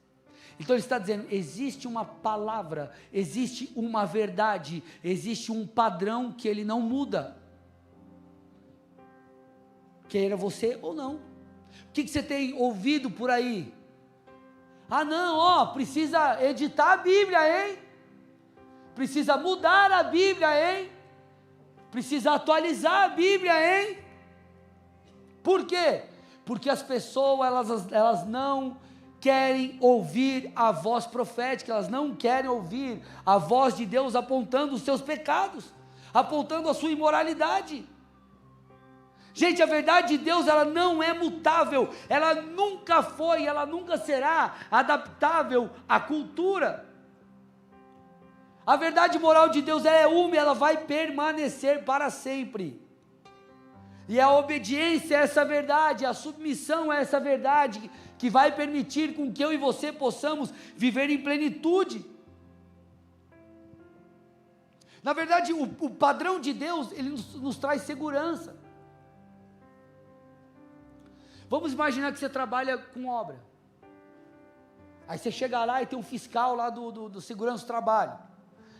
[SPEAKER 1] Então ele está dizendo, existe uma palavra, existe uma verdade, existe um padrão que ele não muda. queira você ou não. O que você tem ouvido por aí? Ah não, precisa editar a Bíblia, hein? Precisa mudar a Bíblia, hein? Precisa atualizar a Bíblia, hein? Por quê? Porque as pessoas, elas não querem ouvir a voz profética, elas não querem ouvir a voz de Deus apontando os seus pecados, apontando a sua imoralidade. Gente, a verdade de Deus, ela não é mutável, ela nunca foi, ela nunca será adaptável à cultura. A verdade moral de Deus, ela é uma, ela vai permanecer para sempre. E a obediência a essa verdade, a submissão a essa verdade, que vai permitir com que eu e você possamos viver em plenitude. Na verdade, o padrão de Deus, ele nos traz segurança. Vamos imaginar que você trabalha com obra. Aí você chega lá e tem um fiscal lá do segurança do trabalho.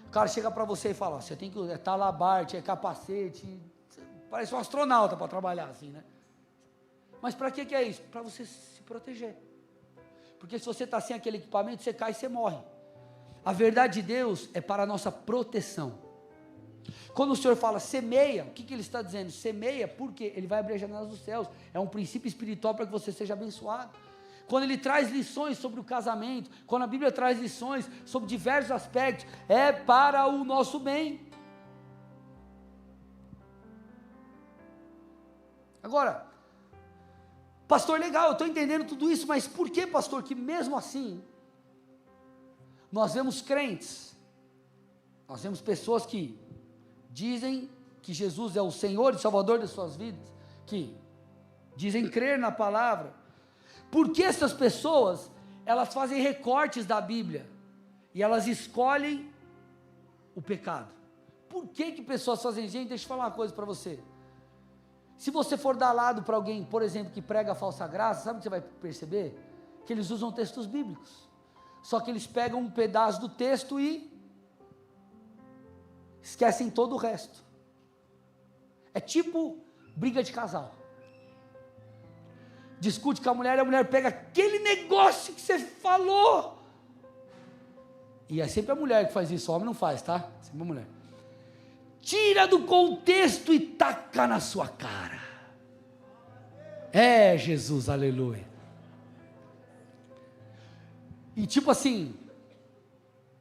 [SPEAKER 1] O cara chega para você e fala, você tem que usar talabarte, capacete, parece um astronauta para trabalhar assim, né? Mas para que é isso? Para você se proteger. Porque se você está sem aquele equipamento, você cai e você morre. A verdade de Deus é para a nossa proteção. Quando o Senhor fala semeia, o que ele está dizendo? Semeia porque Ele vai abrir as janelas dos céus. É um princípio espiritual para que você seja abençoado. Quando Ele traz lições sobre o casamento, quando a Bíblia traz lições sobre diversos aspectos, é para o nosso bem. Agora, pastor, legal, eu estou entendendo tudo isso, mas por que, pastor, que mesmo assim, nós vemos crentes, nós vemos pessoas que dizem que Jesus é o Senhor e Salvador das suas vidas, que dizem crer na palavra, por que essas pessoas, elas fazem recortes da Bíblia, e elas escolhem o pecado? Por que pessoas fazem? Gente, deixa eu falar uma coisa para você. Se você for dar lado para alguém, por exemplo, que prega a falsa graça, sabe o que você vai perceber? Que eles usam textos bíblicos, só que eles pegam um pedaço do texto e esquecem todo o resto. É tipo briga de casal. Discute com a mulher e a mulher pega aquele negócio que você falou. E é sempre a mulher que faz isso, o homem não faz, tá? Sempre a mulher. Tira do contexto e taca na sua cara. É Jesus, aleluia. E tipo assim,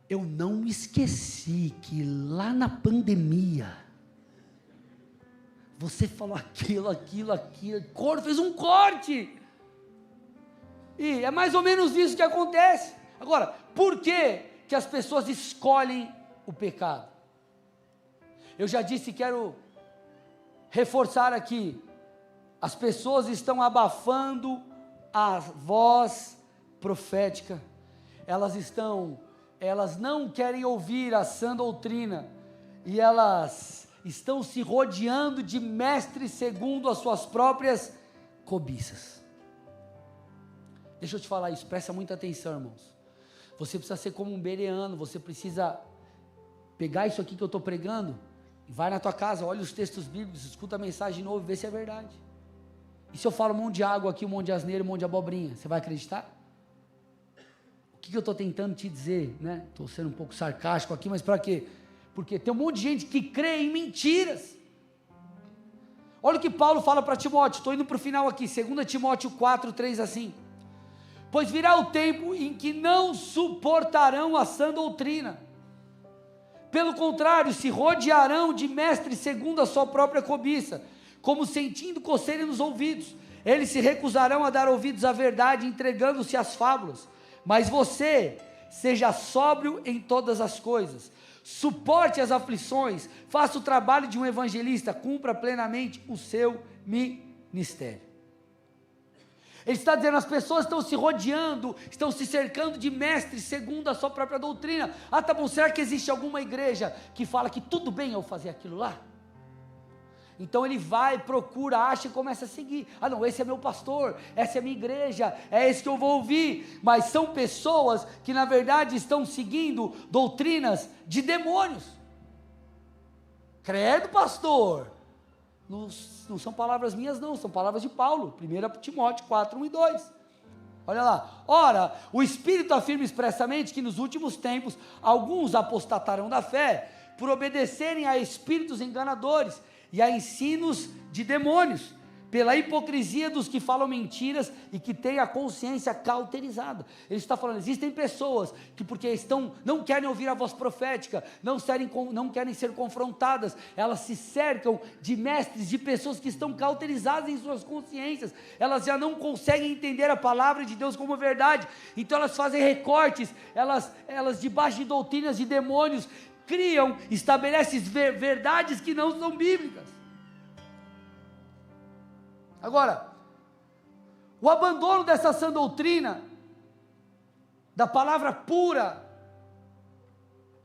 [SPEAKER 1] eu não esqueci que lá na pandemia, você falou aquilo, fez um corte. E é mais ou menos isso que acontece. Agora, por que as pessoas escolhem o pecado? Eu já disse e quero reforçar aqui, as pessoas estão abafando a voz profética, elas não querem ouvir a sã doutrina, e elas estão se rodeando de mestres segundo as suas próprias cobiças. Deixa eu te falar isso, presta muita atenção, irmãos. Você precisa ser como um bereano, você precisa pegar isso aqui que eu estou pregando, vai na tua casa, olha os textos bíblicos, escuta a mensagem de novo, vê se é verdade. E se eu falo um monte de água aqui, um monte de asneira, um monte de abobrinha, você vai acreditar? O que eu estou tentando te dizer, né? Estou sendo um pouco sarcástico aqui, mas para quê? Porque tem um monte de gente que crê em mentiras. Olha o que Paulo fala para Timóteo, estou indo para o final aqui, 2 Timóteo 4, 3 assim. Pois virá o tempo em que não suportarão a sã doutrina. Pelo contrário, se rodearão de mestres segundo a sua própria cobiça, como sentindo coceira nos ouvidos. Eles se recusarão a dar ouvidos à verdade, entregando-se às fábulas. Mas você, seja sóbrio em todas as coisas, suporte as aflições, faça o trabalho de um evangelista, cumpra plenamente o seu ministério. Ele está dizendo, as pessoas estão se rodeando, estão se cercando de mestres segundo a sua própria doutrina. Ah, tá bom, será que existe alguma igreja que fala que tudo bem eu fazer aquilo lá? Então ele vai, procura, acha e começa a seguir. Ah não, esse é meu pastor, essa é a minha igreja, é esse que eu vou ouvir. Mas são pessoas que na verdade estão seguindo doutrinas de demônios. Credo, pastor. não são palavras minhas não, são palavras de Paulo, 1 Timóteo 4, 1 e 2. Olha lá, ora, o Espírito afirma expressamente que nos últimos tempos, alguns apostatarão da fé, por obedecerem a espíritos enganadores e a ensinos de demônios, pela hipocrisia dos que falam mentiras e que têm a consciência cauterizada. Ele está falando, existem pessoas que porque não querem ouvir a voz profética, não querem ser confrontadas, elas se cercam de mestres, de pessoas que estão cauterizadas em suas consciências, elas já não conseguem entender a palavra de Deus como verdade, então elas fazem recortes, elas debaixo de doutrinas de demônios, estabelecem verdades que não são bíblicas. Agora, o abandono dessa sã doutrina, da palavra pura,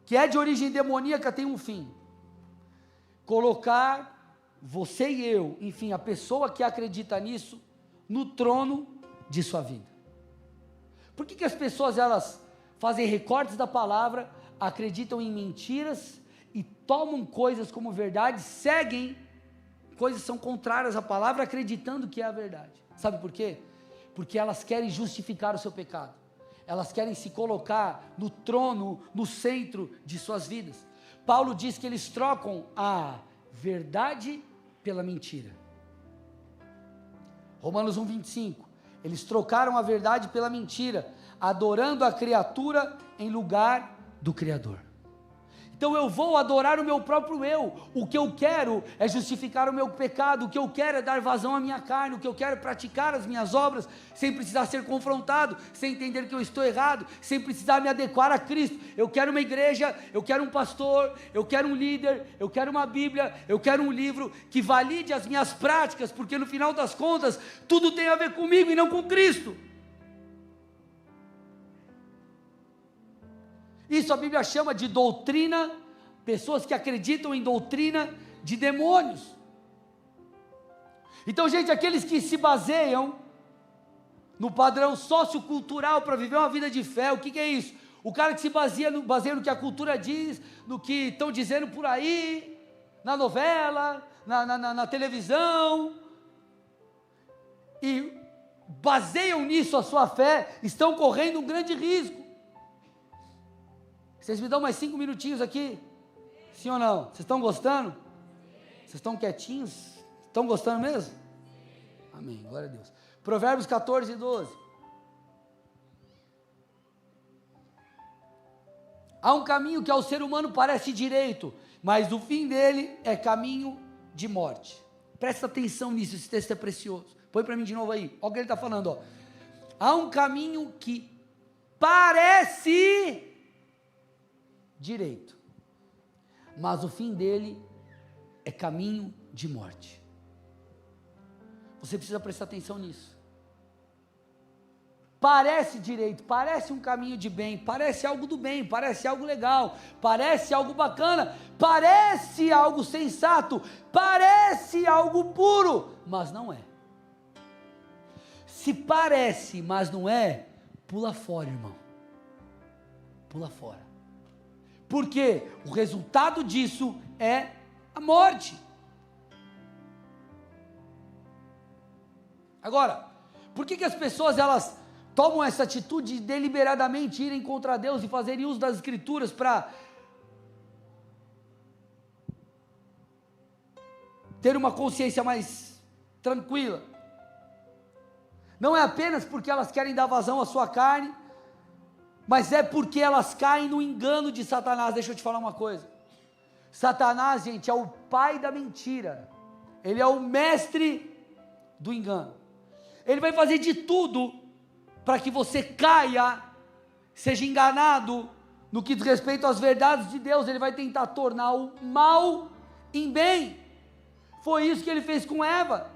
[SPEAKER 1] que é de origem demoníaca, tem um fim: colocar você e eu, enfim, a pessoa que acredita nisso, no trono de sua vida. Por que as pessoas, elas fazem recortes da palavra, acreditam em mentiras e tomam coisas como verdade, seguem coisas que são contrárias à palavra, acreditando que é a verdade? Sabe por quê? Porque elas querem justificar o seu pecado, elas querem se colocar no trono, no centro de suas vidas. Paulo diz que eles trocam a verdade pela mentira. Romanos 1:25, eles trocaram a verdade pela mentira, adorando a criatura em lugar do Criador. Então eu vou adorar o meu próprio eu, o que eu quero é justificar o meu pecado, o que eu quero é dar vazão à minha carne, o que eu quero é praticar as minhas obras, sem precisar ser confrontado, sem entender que eu estou errado, sem precisar me adequar a Cristo. Eu quero uma igreja, eu quero um pastor, eu quero um líder, eu quero uma Bíblia, eu quero um livro que valide as minhas práticas, porque no final das contas, tudo tem a ver comigo e não com Cristo. Isso a Bíblia chama de doutrina, pessoas que acreditam em doutrina de demônios. Então, gente, aqueles que se baseiam no padrão sociocultural para viver uma vida de fé, o que é isso? O cara que se baseia no que a cultura diz, no que estão dizendo por aí, na novela, na televisão, e baseiam nisso a sua fé, estão correndo um grande risco. Vocês me dão mais 5 minutinhos aqui? Sim ou não? Vocês estão gostando? Vocês estão quietinhos? Estão gostando mesmo? Amém, glória a Deus. Provérbios 14, 12. Há um caminho que ao ser humano parece direito, mas o fim dele é caminho de morte. Presta atenção nisso, esse texto é precioso. Põe para mim de novo aí, olha o que ele está falando, ó. Há um caminho que parece direito, mas o fim dele é caminho de morte. Você precisa prestar atenção nisso. Parece direito, parece um caminho de bem, parece algo do bem, parece algo legal, parece algo bacana, parece algo sensato, parece algo puro, mas não é. Se parece, mas não é, pula fora, irmão. Pula fora. Porque o resultado disso é a morte. Agora, por que as pessoas elas tomam essa atitude de deliberadamente irem contra Deus e fazerem uso das Escrituras para ter uma consciência mais tranquila? Não é apenas porque elas querem dar vazão à sua carne, mas é porque elas caem no engano de Satanás. Deixa eu te falar uma coisa. Satanás, gente, é o pai da mentira. Ele é o mestre do engano. Ele vai fazer de tudo para que você caia, seja enganado no que diz respeito às verdades de Deus. Ele vai tentar tornar o mal em bem. Foi isso que ele fez com Eva.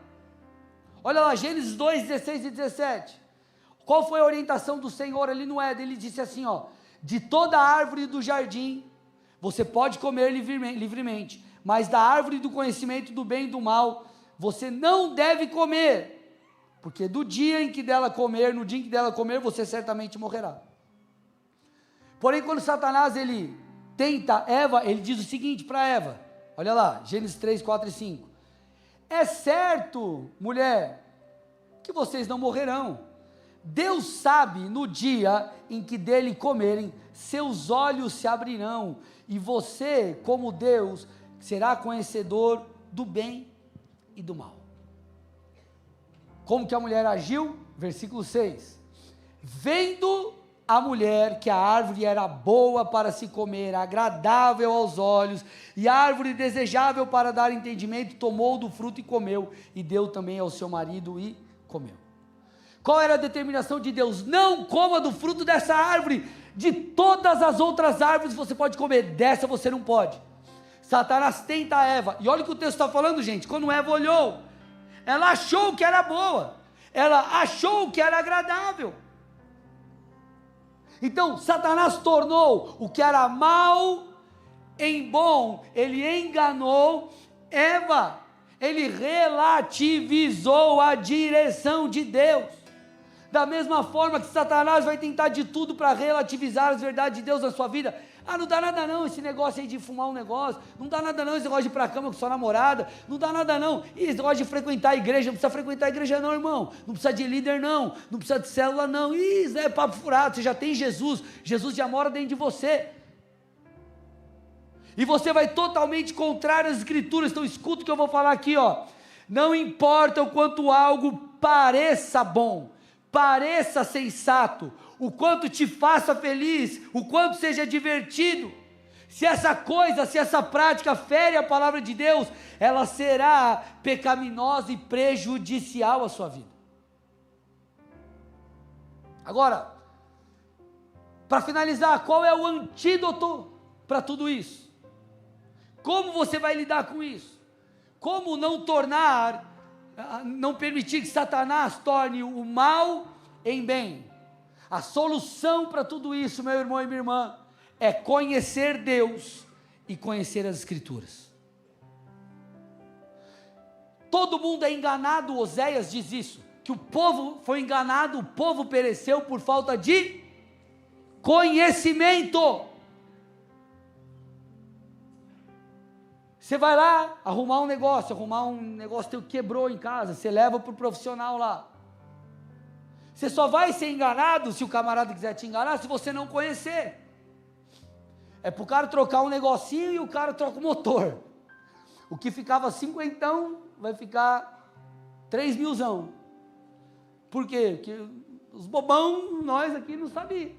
[SPEAKER 1] Olha lá, Gênesis 2, 16 e 17. Qual foi a orientação do Senhor ali no Éden? Ele disse assim, ó: de toda árvore do jardim, você pode comer livremente, mas da árvore do conhecimento do bem e do mal, você não deve comer, porque do dia em que dela comer, no dia em que dela comer, você certamente morrerá. Porém, quando Satanás, ele tenta Eva, ele diz o seguinte para Eva, olha lá, Gênesis 3, 4 e 5, É certo, mulher, que vocês não morrerão. Deus sabe no dia em que dele comerem, seus olhos se abrirão, e você, como Deus, será conhecedor do bem e do mal. Como que a mulher agiu? Versículo 6. Vendo a mulher que a árvore era boa para se comer, agradável aos olhos, e árvore desejável para dar entendimento, tomou do fruto e comeu, e deu também ao seu marido e comeu. Qual era a determinação de Deus? Não coma do fruto dessa árvore, de todas as outras árvores você pode comer, dessa você não pode. Satanás tenta a Eva, e olha o que o texto está falando, gente. Quando Eva olhou, ela achou que era boa, ela achou que era agradável. Então Satanás tornou o que era mal em bom, ele enganou Eva, ele relativizou a direção de Deus. Da mesma forma que Satanás vai tentar de tudo para relativizar as verdades de Deus na sua vida. Ah, não dá nada não esse negócio aí de fumar um negócio, não dá nada não esse negócio de ir para a cama com sua namorada, não dá nada não, e esse negócio de frequentar a igreja, não precisa frequentar a igreja não, irmão, não precisa de líder não precisa de célula não, isso é papo furado, você já tem Jesus, Jesus já mora dentro de você, e você vai totalmente contrário às escrituras. Então escuta o que eu vou falar aqui, ó. Não importa o quanto algo pareça bom, pareça sensato, o quanto te faça feliz, o quanto seja divertido, se essa coisa, se essa prática fere a palavra de Deus, ela será pecaminosa e prejudicial à sua vida. Agora, para finalizar, qual é o antídoto para tudo isso? Como você vai lidar com isso? Como não permitir que Satanás torne o mal em bem? A solução para tudo isso, meu irmão e minha irmã, é conhecer Deus e conhecer as Escrituras. Todo mundo é enganado, Oséias diz isso, que o povo foi enganado, o povo pereceu por falta de conhecimento. Você vai lá arrumar um negócio teu quebrou em casa, você leva para o profissional lá. Você só vai ser enganado, se o camarada quiser te enganar, se você não conhecer. É para o cara trocar um negocinho e o cara troca o motor. O que ficava 50 vai ficar 3.000. Por quê? Porque os bobão, nós aqui não sabíamos.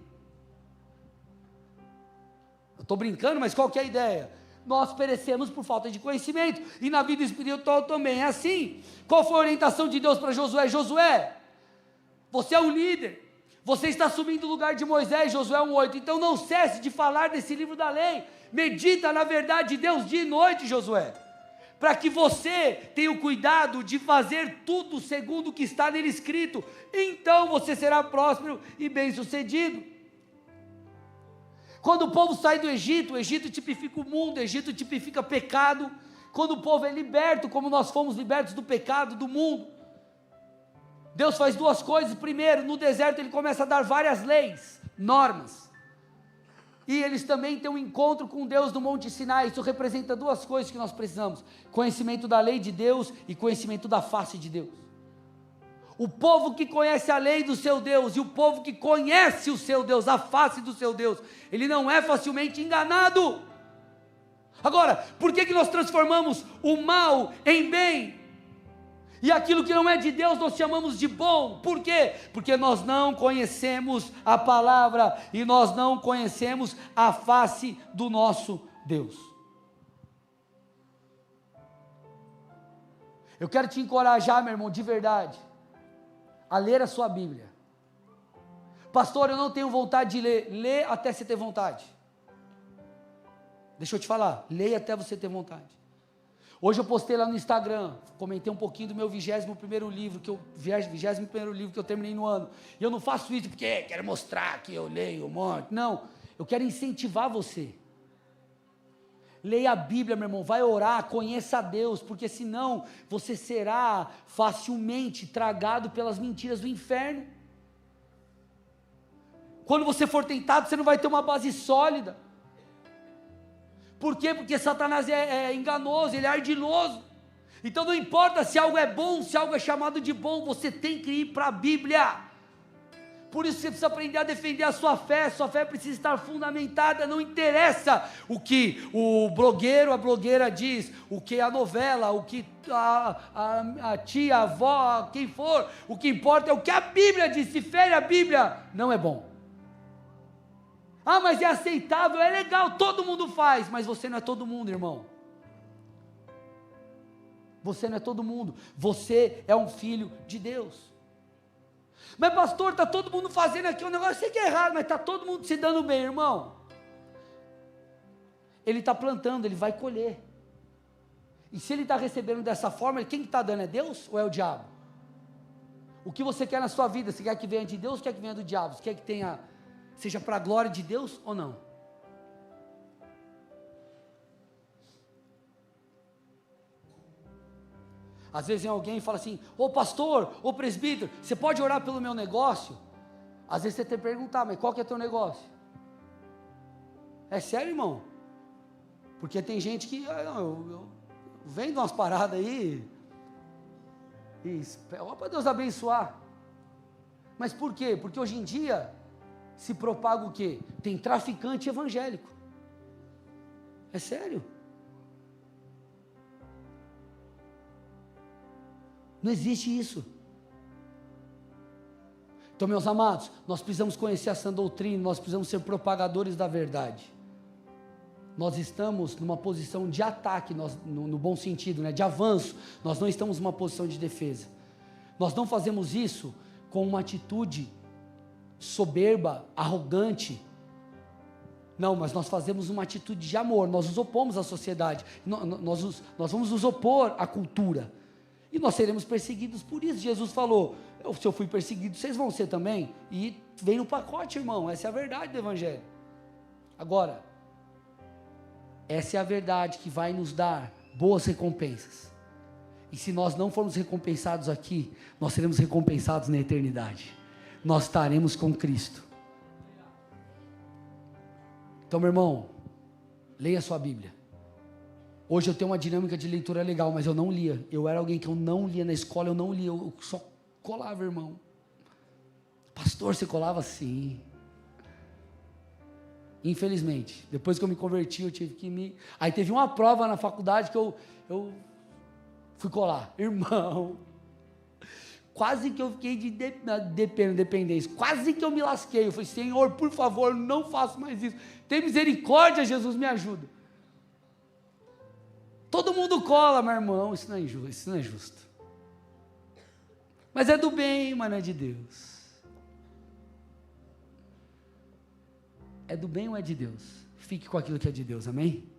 [SPEAKER 1] Eu estou brincando, mas qual que é a ideia? Nós perecemos por falta de conhecimento, e na vida espiritual também é assim. Qual foi a orientação de Deus para Josué? Josué, você é um líder, você está assumindo o lugar de Moisés, Josué 1:8, então não cesse de falar desse livro da lei, medita na verdade de Deus dia e noite, Josué, para que você tenha o cuidado de fazer tudo segundo o que está nele escrito, então você será próspero e bem sucedido. Quando o povo sai do Egito, o Egito tipifica o mundo, o Egito tipifica pecado. Quando o povo é liberto, como nós fomos libertos do pecado, do mundo, Deus faz duas coisas. Primeiro, no deserto ele começa a dar várias leis, normas, e eles também têm um encontro com Deus no Monte Sinai. Isso representa duas coisas que nós precisamos: conhecimento da lei de Deus e conhecimento da face de Deus. O povo que conhece a lei do seu Deus, e o povo que conhece o seu Deus, a face do seu Deus, ele não é facilmente enganado. Agora, por que nós transformamos o mal em bem? E aquilo que não é de Deus nós chamamos de bom. Por quê? Porque nós não conhecemos a palavra, e nós não conhecemos a face do nosso Deus. Eu quero te encorajar, meu irmão, de verdade, a ler a sua Bíblia. Pastor, eu não tenho vontade de ler. Lê até você ter vontade. Deixa eu te falar, leia até você ter vontade. Hoje eu postei lá no Instagram, comentei um pouquinho do meu 21º livro que eu terminei no ano. E eu não faço isso porque quero mostrar que eu leio um monte. Não, eu quero incentivar você. Leia a Bíblia, meu irmão, vai orar, conheça a Deus, porque senão você será facilmente tragado pelas mentiras do inferno. Quando você for tentado, você não vai ter uma base sólida. Por quê? Porque Satanás é enganoso, ele é ardiloso. Então não importa se algo é bom, se algo é chamado de bom, você tem que ir para a Bíblia. Por isso você precisa aprender a defender a sua fé precisa estar fundamentada, não interessa o que o blogueiro, a blogueira diz, o que a novela, o que a tia, a avó, quem for, o que importa é o que a Bíblia diz. Se fere a Bíblia, não é bom. Ah, mas é aceitável, é legal, todo mundo faz, mas você não é todo mundo, irmão. Você não é todo mundo, você é um filho de Deus. Mas pastor, está todo mundo fazendo aqui um negócio, eu sei que é errado, mas está todo mundo se dando bem, irmão. Ele está plantando, ele vai colher. E se ele está recebendo dessa forma, quem está dando é Deus ou é o diabo? O que você quer na sua vida? Você quer que venha de Deus ou quer que venha do diabo? Você quer que seja para a glória de Deus ou não? Às vezes vem alguém e fala assim, ô pastor, ô presbítero, você pode orar pelo meu negócio? Às vezes você tem que perguntar, mas qual que é teu negócio? É sério, irmão? Porque tem gente que, eu vendo umas paradas aí, ó, para Deus abençoar. Mas por quê? Porque hoje em dia, se propaga o quê? Tem traficante evangélico. É sério? Não existe isso. Então, meus amados, nós precisamos conhecer essa doutrina, nós precisamos ser propagadores da verdade. Nós estamos numa posição de ataque, no bom sentido, né, de avanço, nós não estamos numa posição de defesa. Nós não fazemos isso com uma atitude soberba, arrogante. Não, mas nós fazemos uma atitude de amor, nós nos opomos à sociedade, nós vamos nos opor à cultura. E nós seremos perseguidos por isso. Jesus falou, se eu fui perseguido, vocês vão ser também. E vem no pacote, irmão, essa é a verdade do Evangelho. Agora, essa é a verdade que vai nos dar boas recompensas. E se nós não formos recompensados aqui, nós seremos recompensados na eternidade. Nós estaremos com Cristo. Então, meu irmão, leia a sua Bíblia. Hoje eu tenho uma dinâmica de leitura legal, mas eu não lia. Eu era alguém que eu não lia na escola, eu não lia, eu só colava, irmão. Pastor, você colava? Sim. Infelizmente, depois que eu me converti, eu tive que Aí teve uma prova na faculdade que eu fui colar. Irmão, quase que eu fiquei de dependência, quase que eu me lasquei. Eu falei, Senhor, por favor, não faça mais isso. Tem misericórdia, Jesus, me ajuda. Todo mundo cola, meu irmão, isso não é justo. Mas é do bem, mas não é de Deus. É do bem ou é de Deus? Fique com aquilo que é de Deus, amém?